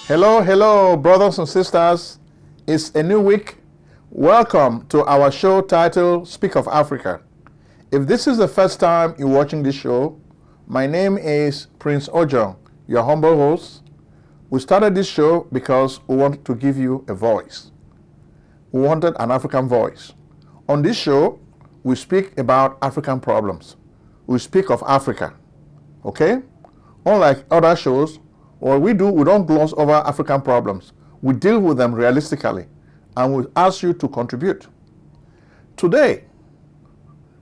Hello, hello, brothers and sisters. It's a new week. Welcome to our show titled Speak of Africa. If this is the first time you're watching this show, my name is Prince Ojong, your humble host. We started this show because we wanted to give you a voice. We wanted an African voice. On this show, we speak about African problems. We speak of Africa. Okay? Unlike other shows, what we do, we don't gloss over African problems. We deal with them realistically, and we ask you to contribute. Today,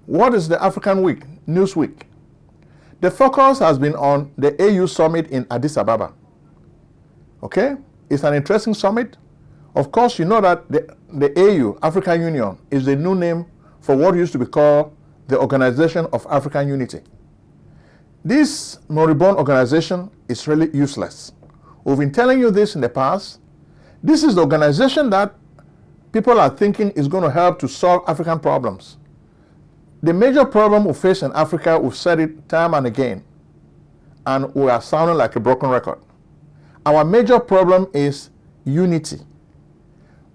what is the African Week, News Week? The focus has been on the AU summit in Addis Ababa. Okay? It's an interesting summit. Of course, you know that the AU, African Union, is the new name for what used to be called the Organization of African Unity. This moribund organization is really useless. We've been telling you this in the past. This is the organization that people are thinking is going to help to solve African problems. The major problem we face in Africa, we've said it time and again, and we are sounding like a broken record. Our major problem is unity.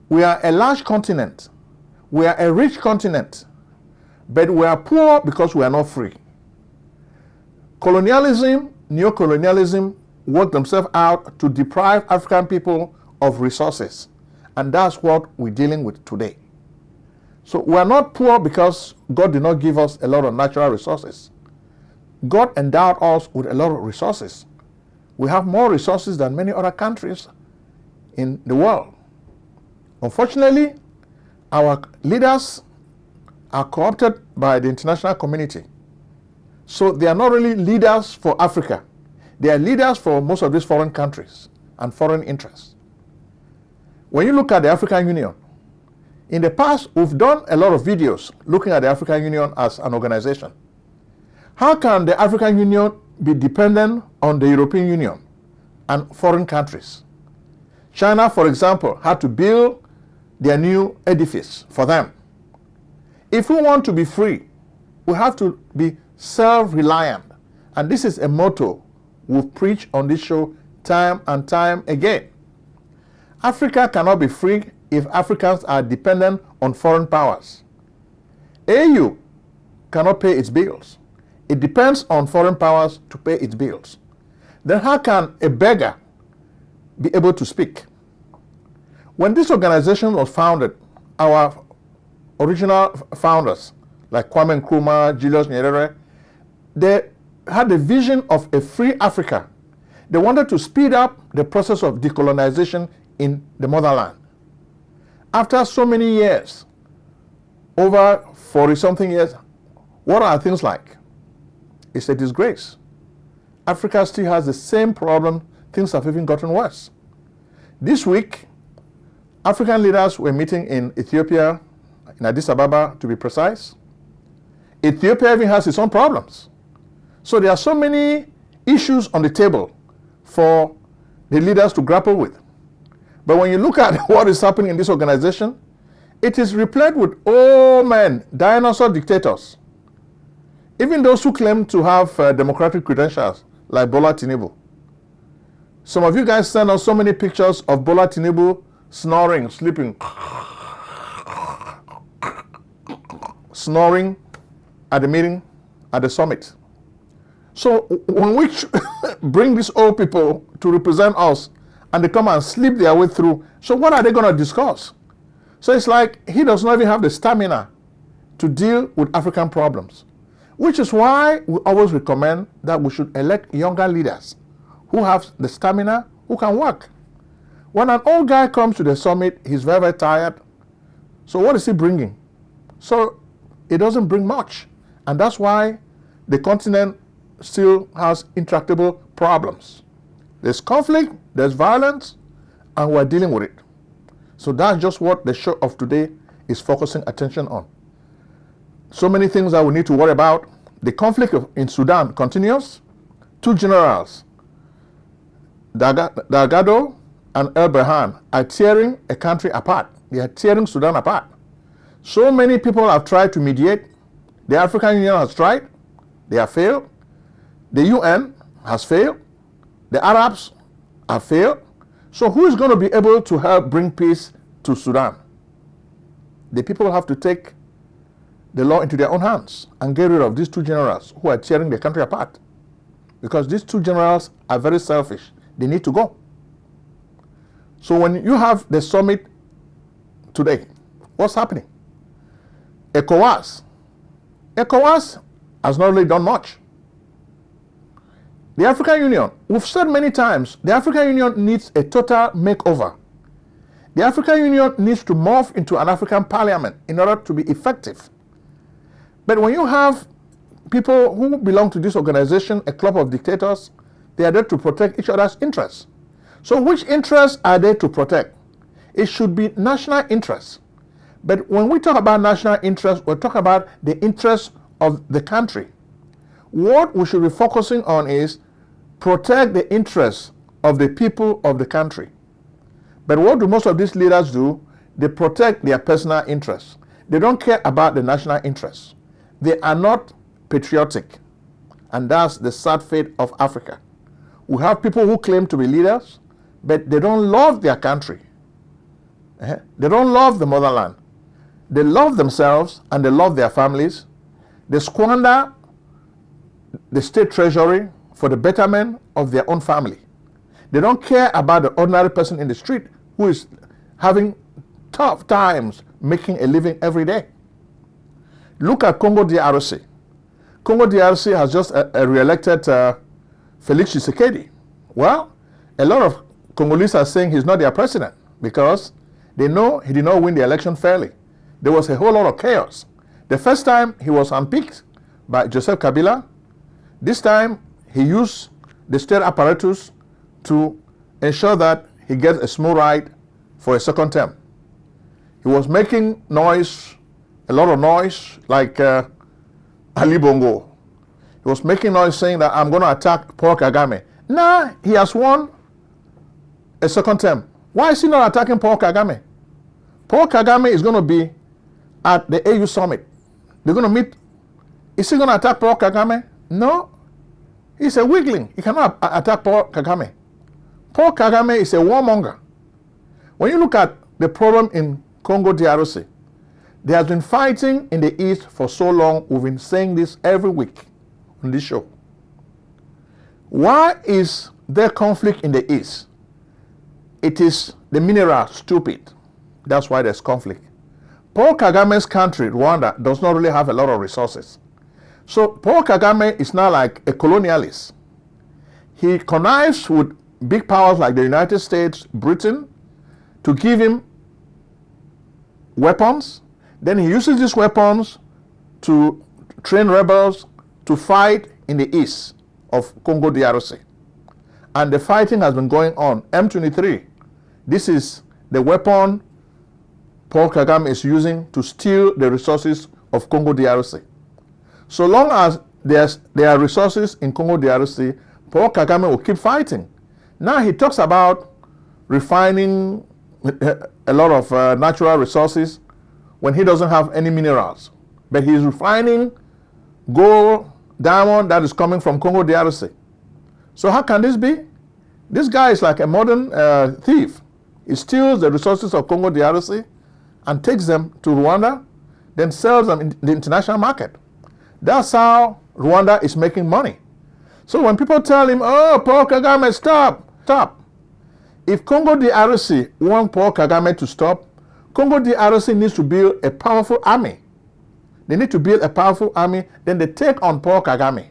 We are a large continent. We are a rich continent, but we are poor because we are not free. Colonialism, neocolonialism work themselves out to deprive African people of resources. And that's what we're dealing with today. So we are not poor because God did not give us a lot of natural resources. God endowed us with a lot of resources. We have more resources than many other countries in the world. Unfortunately, our leaders are corrupted by the international community. So they are not really leaders for Africa. They are leaders for most of these foreign countries and foreign interests. When you look at the African Union, in the past, we've done a lot of videos looking at the African Union as an organization. How can the African Union be dependent on the European Union and foreign countries? China, for example, had to build their new edifice for them. If we want to be free, we have to be self-reliant. And this is a motto we've preached on this show time and time again. Africa cannot be free if Africans are dependent on foreign powers. AU cannot pay its bills. It depends on foreign powers to pay its bills. Then how can a beggar be able to speak? When this organization was founded, our original founders, like Kwame Nkrumah, Julius Nyerere, they had the vision of a free Africa. They wanted to speed up the process of decolonization in the motherland. After so many years, over 40-something years, what are things like? It's a disgrace. Africa still has the same problem. Things have even gotten worse. This week, African leaders were meeting in Ethiopia, in Addis Ababa to be precise. Ethiopia even has its own problems. So there are so many issues on the table for the leaders to grapple with. But when you look at what is happening in this organization, it is replete with old men, dinosaur dictators. Even those who claim to have democratic credentials, like Bola Tinubu. Some of you guys send us so many pictures of Bola Tinubu snoring, sleeping, snoring at the meeting, at the summit. So when we bring these old people to represent us and they come and sleep their way through, so what are they going to discuss? So it's like he does not even have the stamina to deal with African problems, which is why we always recommend that we should elect younger leaders who have the stamina, who can work. When an old guy comes to the summit, he's very, very tired. So what is he bringing? So it doesn't bring much. And that's why the continent still has intractable problems. There's conflict, there's violence, and we're dealing with it. So that's just what the show of today is focusing attention on. So many things that we need to worry about. The conflict in Sudan continues. Two generals, Dagado and El Burhan, are tearing a country apart. They are tearing Sudan apart. So many people have tried to mediate. The African Union has tried. They have failed. The UN has failed. The Arabs have failed. So who is going to be able to help bring peace to Sudan? The people have to take the law into their own hands and get rid of these two generals who are tearing the country apart. Because these two generals are very selfish. They need to go. So when you have the summit today, what's happening? ECOWAS has not really done much. The African Union, we've said many times, the African Union needs a total makeover. The African Union needs to morph into an African parliament in order to be effective. But when you have people who belong to this organization, a club of dictators, they are there to protect each other's interests. So which interests are they to protect? It should be national interests. But when we talk about national interests, we're talking about the interests of the country. What we should be focusing on is protect the interests of the people of the country. But what do most of these leaders do? They protect their personal interests. They don't care about the national interests. They are not patriotic. And that's the sad fate of Africa. We have people who claim to be leaders, but they don't love their country. They don't love the motherland. They love themselves and they love their families. They squander the state treasury for the betterment of their own family. They don't care about the ordinary person in the street who is having tough times making a living every day. Look at Congo DRC. Congo DRC has just re-elected Felix Tshisekedi. Well, a lot of Congolese are saying he's not their president because they know he did not win the election fairly. There was a whole lot of chaos. The first time he was unpicked by Joseph Kabila. This time he used the state apparatus to ensure that he gets a smooth ride for a second term. He was making noise, a lot of noise, like Ali Bongo. He was making noise saying that I'm going to attack Paul Kagame. Now he has won a second term. Why is he not attacking Paul Kagame? Paul Kagame is going to be at the AU summit. They're going to meet. Is he going to attack Paul Kagame? No. He's a weakling. He cannot attack Paul Kagame. Paul Kagame is a warmonger. When you look at the problem in Congo DRC, there has been fighting in the east for so long. We've been saying this every week on this show. Why is there conflict in the east? It is the mineral, stupid. That's why there's conflict. Paul Kagame's country, Rwanda, does not really have a lot of resources. So Paul Kagame is now like a colonialist. He connives with big powers like the United States, Britain, to give him weapons. Then he uses these weapons to train rebels to fight in the east of Congo DRC. And the fighting has been going on. M23, this is the weapon Paul Kagame is using to steal the resources of Congo DRC. So long as there are resources in Congo DRC, Paul Kagame will keep fighting. Now he talks about refining a lot of natural resources when he doesn't have any minerals. But he's refining gold, diamond that is coming from Congo DRC. So how can this be? This guy is like a modern thief. He steals the resources of Congo DRC and takes them to Rwanda, then sells them in the international market. That's how Rwanda is making money. So when people tell him, oh, Paul Kagame, stop. If Congo DRC want Paul Kagame to stop, Congo DRC needs to build a powerful army. They need to build a powerful army, then they take on Paul Kagame.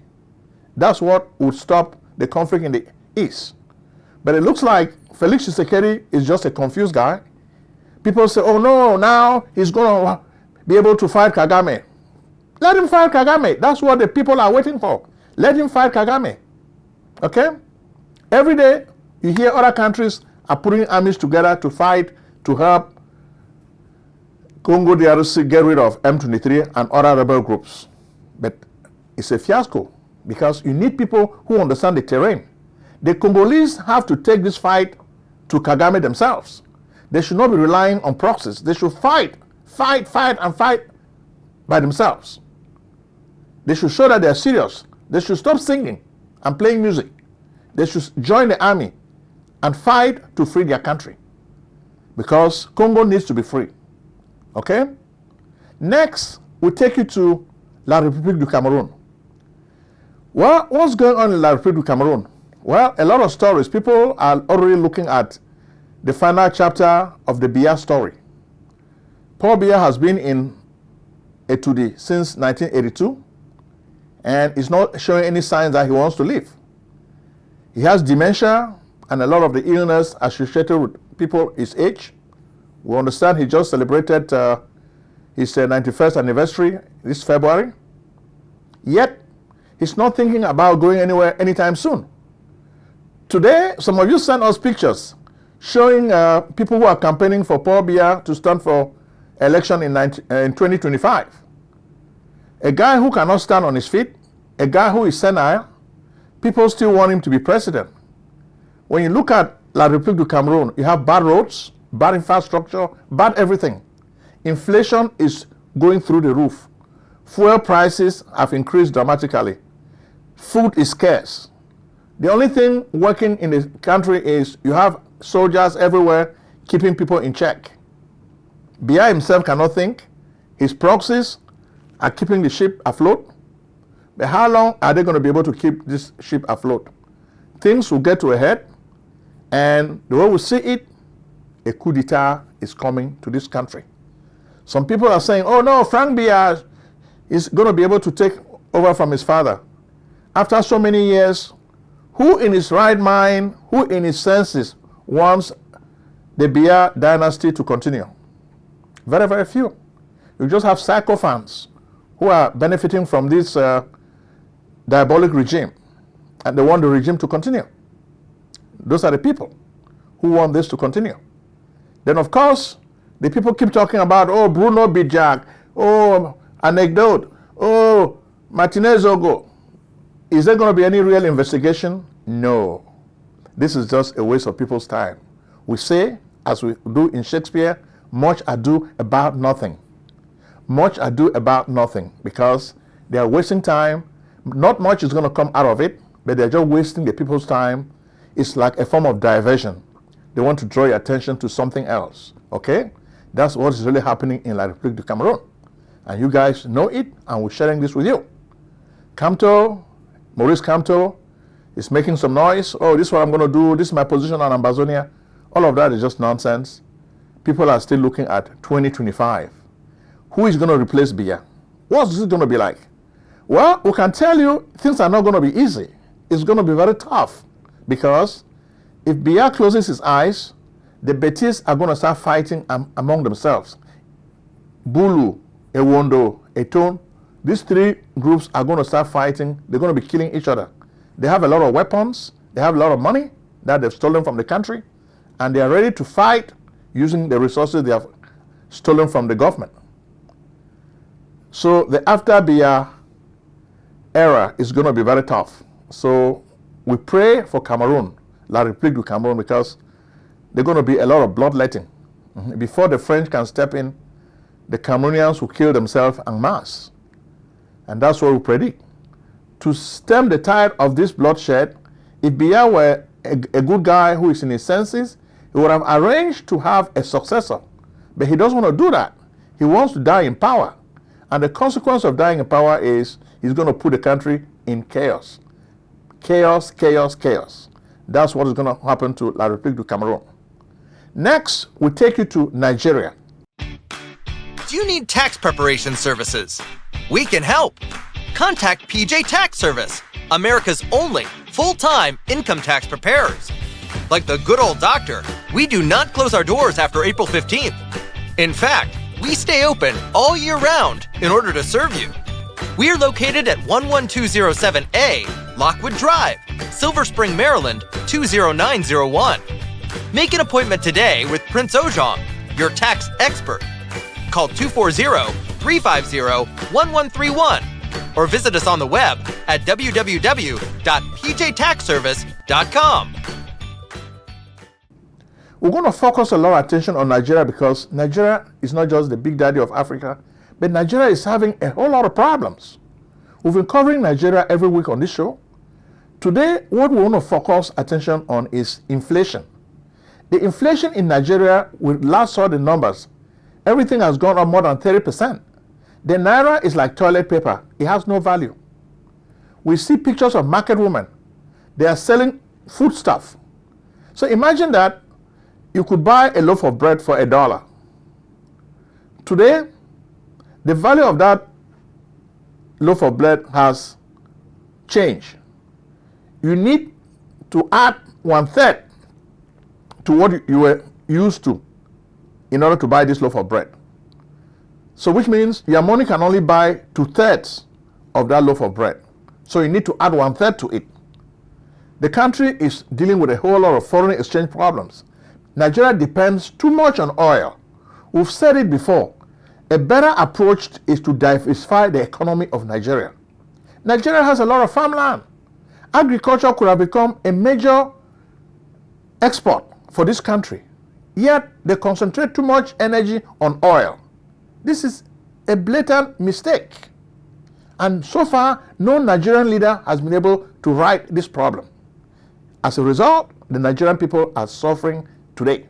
That's what would stop the conflict in the east. But it looks like Felix Tshisekedi is just a confused guy. People say, oh no, now he's going to be able to fight Kagame. Let him fight Kagame. That's what the people are waiting for. Let him fight Kagame. Okay? Every day, you hear other countries are putting armies together to fight, to help Congo DRC get rid of M23 and other rebel groups. But it's a fiasco because you need people who understand the terrain. The Congolese have to take this fight to Kagame themselves. They should not be relying on proxies. They should fight by themselves. They should show that they are serious. They should stop singing and playing music. They should join the army and fight to free their country, because Congo needs to be free. Okay? Next, we'll take you to La République du Cameroon. Well, what's going on in La République du Cameroon? Well, a lot of stories. People are already looking at the final chapter of the Biya story. Paul Biya has been in Etudi since 1982 and is not showing any signs that he wants to leave. He has dementia and a lot of the illness associated with people his age. We understand he just celebrated his 91st anniversary this February. Yet, he's not thinking about going anywhere anytime soon. Today, some of you sent us pictures showing people who are campaigning for Paul Biya to stand for election in 2025. A guy who cannot stand on his feet, a guy who is senile, people still want him to be president. When you look at La République du Cameroon, you have bad roads, bad infrastructure, bad everything. Inflation is going through the roof. Fuel prices have increased dramatically. Food is scarce. The only thing working in the country is you have soldiers everywhere keeping people in check. Biya himself cannot think. His proxies are keeping the ship afloat. But how long are they going to be able to keep this ship afloat? Things will get to a head, and the way we see it, a coup d'etat is coming to this country. Some people are saying, oh no, Frank Biya is going to be able to take over from his father. After so many years, who in his right mind, who in his senses wants the Biya dynasty to continue? Very, very few. You just have sycophants who are benefiting from this diabolic regime, and they want the regime to continue. Those are the people who want this to continue. Then, of course, the people keep talking about, oh, Bruno Bijak, oh, anecdote, oh, Martinez Ogo. Is there going to be any real investigation? No. This is just a waste of people's time. We say, as we do in Shakespeare, much ado about nothing. Much ado about nothing, because they are wasting time. Not much is going to come out of it, but they're just wasting the people's time. It's like a form of diversion. They want to draw your attention to something else. Okay? That's what is really happening in La République du Cameroon. And you guys know it, and we're sharing this with you. Maurice Kamto is making some noise. Oh, this is what I'm going to do. This is my position on Ambazonia. All of that is just nonsense. People are still looking at 2025. Who is going to replace Biya? What's it going to be like? Well, we can tell you things are not going to be easy. It's going to be very tough, because if Biya closes his eyes, the Betis are going to start fighting among themselves. Bulu, Ewondo, Eton, these three groups are going to start fighting. They're going to be killing each other. They have a lot of weapons. They have a lot of money that they've stolen from the country, and they are ready to fight using the resources they have stolen from the government. So the after Biya era is going to be very tough. So we pray for Cameroon, La République du Cameroon, because there's going to be a lot of bloodletting. Before the French can step in, the Cameroonians will kill themselves en masse. And that's what we predict. To stem the tide of this bloodshed, if Biya were a good guy who is in his senses, he would have arranged to have a successor. But he doesn't want to do that. He wants to die in power. And the consequence of dying in power is he's going to put the country in chaos. Chaos, chaos, chaos. That's what is going to happen to La République du Cameroon. Next, we take you to Nigeria. Do you need tax preparation services? We can help. Contact PJ Tax Service, America's only full-time income tax preparers. Like the good old doctor, we do not close our doors after April 15th. In fact, we stay open all year round in order to serve you. We are located at 11207A, Lockwood Drive, Silver Spring, Maryland, 20901. Make an appointment today with Prince Ojong, your tax expert. Call 240-350-1131 or visit us on the web at www.pjtaxservice.com. We're going to focus a lot of attention on Nigeria, because Nigeria is not just the big daddy of Africa, but Nigeria is having a whole lot of problems. We've been covering Nigeria every week on this show. Today, what we want to focus attention on is inflation. The inflation in Nigeria, we last saw the numbers. Everything has gone up more than 30%. The naira is like toilet paper. It has no value. We see pictures of market women. They are selling food stuff. So imagine that you could buy a loaf of bread for $1. Today, the value of that loaf of bread has changed. You need to add 1/3 to what you were used to in order to buy this loaf of bread. So which means your money can only buy 2/3 of that loaf of bread. So you need to add 1/3 to it. The country is dealing with a whole lot of foreign exchange problems. Nigeria depends too much on oil. We've said it before. A better approach is to diversify the economy of Nigeria. Nigeria has a lot of farmland. Agriculture could have become a major export for this country. Yet they concentrate too much energy on oil. This is a blatant mistake. And so far, no Nigerian leader has been able to right this problem. As a result, the Nigerian people are suffering today.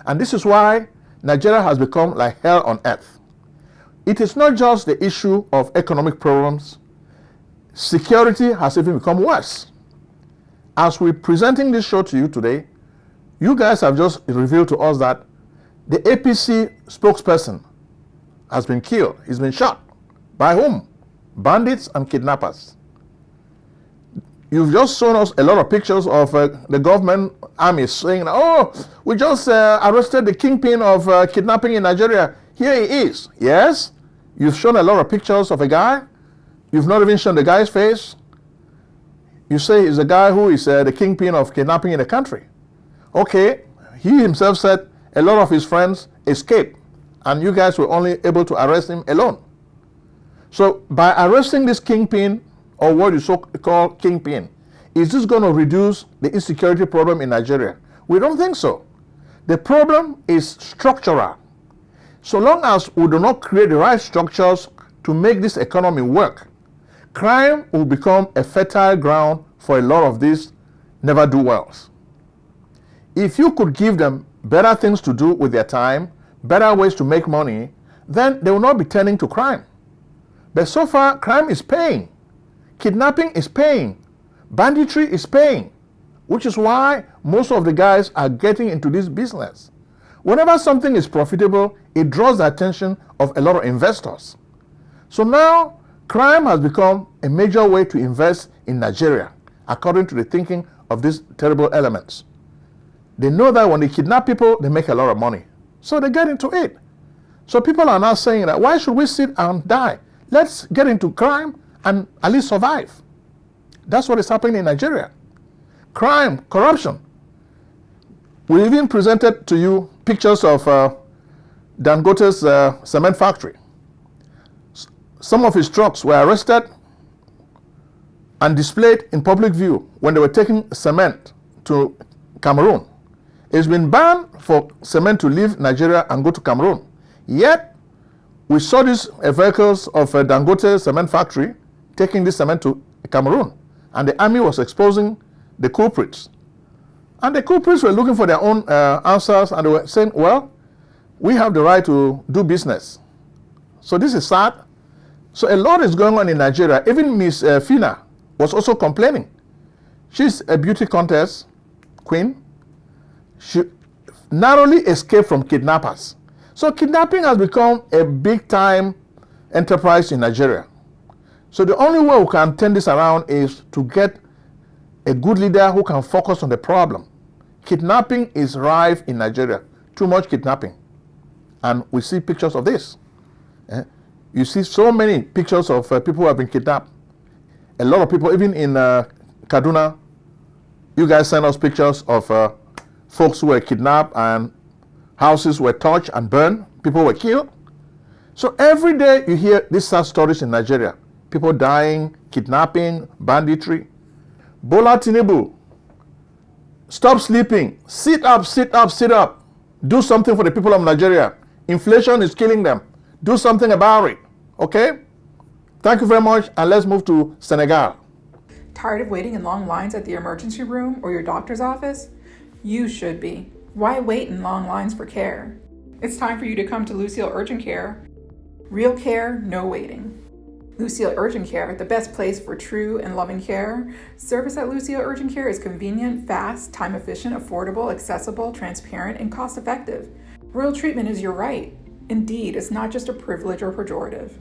And this is why Nigeria has become like hell on earth. It is not just the issue of economic problems. Security has even become worse. As we're presenting this show to you today, you guys have just revealed to us that the APC spokesperson has been killed. He's been shot. By whom? Bandits and kidnappers. You've just shown us a lot of pictures of the government army saying, oh, we just arrested the kingpin of kidnapping in Nigeria. Here he is. Yes, you've shown a lot of pictures of a guy. You've not even shown the guy's face. You say he's a guy who is the kingpin of kidnapping in the country. Okay, he himself said a lot of his friends escaped, and you guys were only able to arrest him alone. So by arresting this kingpin, or what you so-call kingpin, is this going to reduce the insecurity problem in Nigeria? We don't think so. The problem is structural. So long as we do not create the right structures to make this economy work, crime will become a fertile ground for a lot of these never-do-wells. If you could give them better things to do with their time, better ways to make money, then they will not be turning to crime. But so far, crime is paying. Kidnapping is paying. Banditry is paying, which is why most of the guys are getting into this business. Whenever something is profitable, it draws the attention of a lot of investors. So now, crime has become a major way to invest in Nigeria, according to the thinking of these terrible elements. They know that when they kidnap people, they make a lot of money. So they get into it. So people are now saying that, why should we sit and die? Let's get into crime and at least survive. That's what is happening in Nigeria. Crime, corruption. We even presented to you pictures of Dangote's cement factory. Some of his trucks were arrested and displayed in public view when they were taking cement to Cameroon. It's been banned for cement to leave Nigeria and go to Cameroon. Yet, we saw these vehicles of Dangote cement factory taking this cement to Cameroon. And the army was exposing the culprits. And the culprits were looking for their own answers, and they were saying, well, we have the right to do business. So this is sad. So a lot is going on in Nigeria. Even Miss Fina was also complaining. She's a beauty contest queen. She narrowly escaped from kidnappers. So kidnapping has become a big-time enterprise in Nigeria. So the only way we can turn this around is to get a good leader who can focus on the problem. Kidnapping is rife in Nigeria. Too much kidnapping. And we see pictures of this. You see so many pictures of people who have been kidnapped. A lot of people, even in Kaduna, you guys send us pictures of folks who were kidnapped and houses were touched and burned. People were killed. So every day you hear these sad stories in Nigeria. People dying, kidnapping, banditry. Bola Tinubu, stop sleeping. Sit up, sit up, sit up. Do something for the people of Nigeria. Inflation is killing them. Do something about it. Okay? Thank you very much, and let's move to Senegal. Tired of waiting in long lines at the emergency room or your doctor's office? You should be. Why wait in long lines for care? It's time for you to come to Lucille Urgent Care. Real care, no waiting. Lucille Urgent Care, the best place for true and loving care. Service at Lucille Urgent Care is convenient, fast, time-efficient, affordable, accessible, transparent, and cost-effective. Royal treatment is your right. Indeed, it's not just a privilege or pejorative.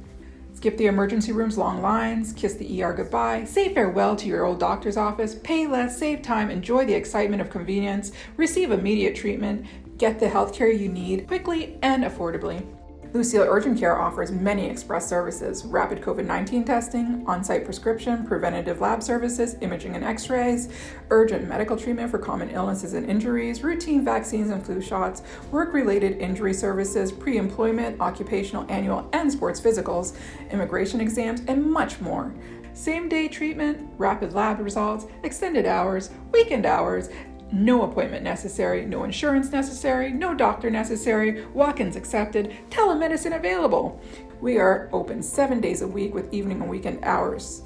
Skip the emergency room's long lines, kiss the ER goodbye, say farewell to your old doctor's office, pay less, save time, enjoy the excitement of convenience, receive immediate treatment, get the healthcare you need quickly and affordably. Lucille Urgent Care offers many express services: rapid COVID-19 testing, on-site prescription, preventative lab services, imaging and x-rays, urgent medical treatment for common illnesses and injuries, routine vaccines and flu shots, work-related injury services, pre-employment, occupational, annual, and sports physicals, immigration exams, and much more. Same-day treatment, rapid lab results, extended hours, weekend hours, no appointment necessary, no insurance necessary, no doctor necessary, walk-ins accepted, telemedicine available. We are open 7 days a week with evening and weekend hours.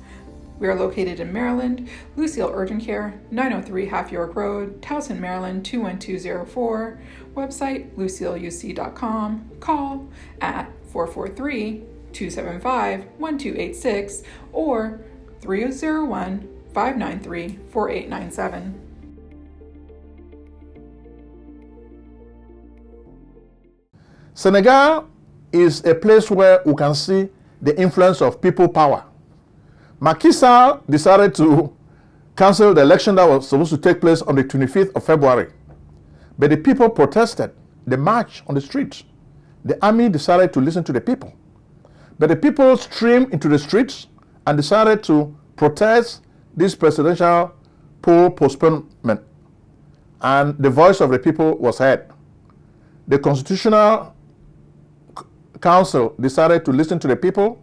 We are located in Maryland. Lucille Urgent Care, 903 Half York Road, Towson, Maryland, 21204. Website, lucilleuc.com. Call at 443-275-1286 or 301-593-4897. Senegal is a place where we can see the influence of people power. Macky Sall decided to cancel the election that was supposed to take place on the 25th of February. But the people protested. They marched on the streets. The army decided to listen to the people. But the people streamed into the streets and decided to protest this presidential poll postponement. And the voice of the people was heard. The Constitutional Council decided to listen to the people,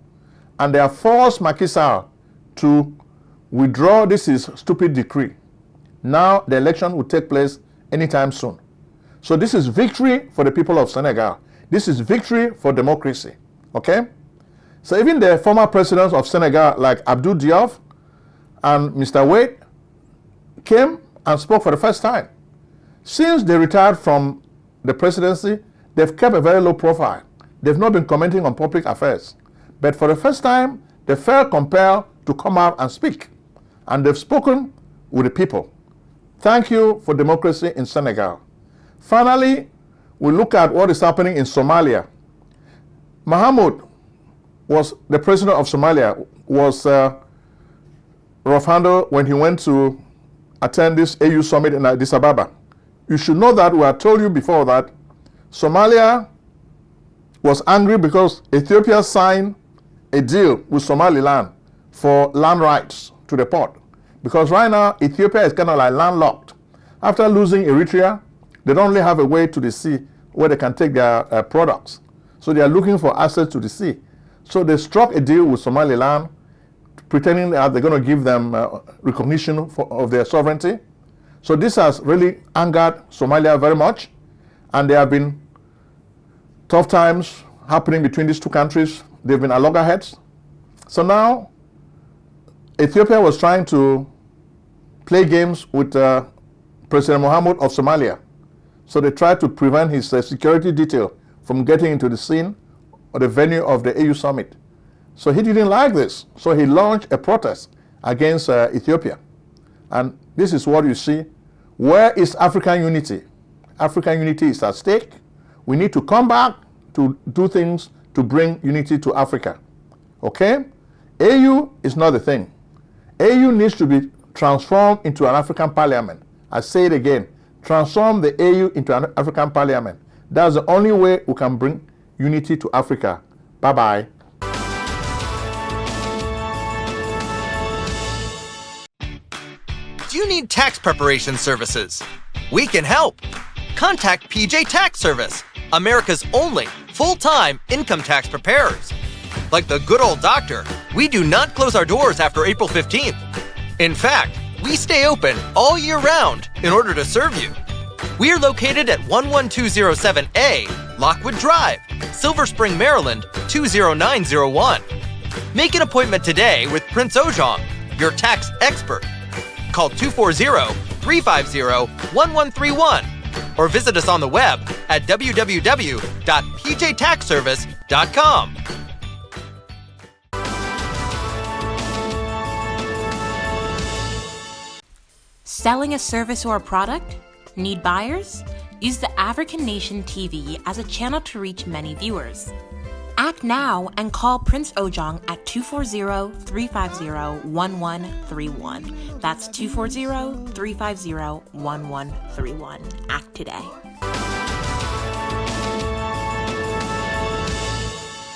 and they have forced Macky Sall to withdraw this is stupid decree. Now the election will take place anytime soon. So this is victory for the people of Senegal. This is victory for democracy. Okay? So even the former presidents of Senegal, like Abdou Diouf and Mr. Wade, came and spoke for the first time. Since they retired from the presidency, they've kept a very low profile. They've not been commenting on public affairs. But for the first time, they felt compelled to come out and speak. And they've spoken with the people. Thank you for democracy in Senegal. Finally, we look at what is happening in Somalia. Mahmoud was the president of Somalia, was rough handle when he went to attend this AU summit in Addis Ababa. You should know that we had told you before that Somalia was angry because Ethiopia signed a deal with Somaliland for land rights to the port. Because right now, Ethiopia is kind of like landlocked. After losing Eritrea, they don't really have a way to the sea where they can take their products. So they are looking for access to the sea. So they struck a deal with Somaliland, pretending that they're going to give them recognition of their sovereignty. So this has really angered Somalia very much. And there have been tough times happening between these two countries. They've been at loggerheads. So now, Ethiopia was trying to play games with President Mohammed of Somalia. So they tried to prevent his security detail from getting into the scene or the venue of the AU summit. So he didn't like this. So he launched a protest against Ethiopia. And this is what you see. Where is African unity? African unity is at stake. We need to come back to do things to bring unity to Africa. Okay? AU is not the thing. AU needs to be transformed into an African parliament. I say it again. Transform the AU into an African parliament. That's the only way we can bring unity to Africa. Bye-bye. Do you need tax preparation services? We can help. Contact PJ Tax Service, America's only full-time income tax preparers. Like the good old doctor, we do not close our doors after April 15th. In fact, we stay open all year round in order to serve you. We are located at 11207A, Lockwood Drive, Silver Spring, Maryland, 20901. Make an appointment today with Prince Ojong your tax expert. Call 240-350-1131 or visit us on the web at www.pjtaxservice.com. Selling a service or a product? Need buyers? Use the African Nation TV as a channel to reach many viewers. Act now and call Prince Ojong at 240-350-1131. That's 240-350-1131. Act today.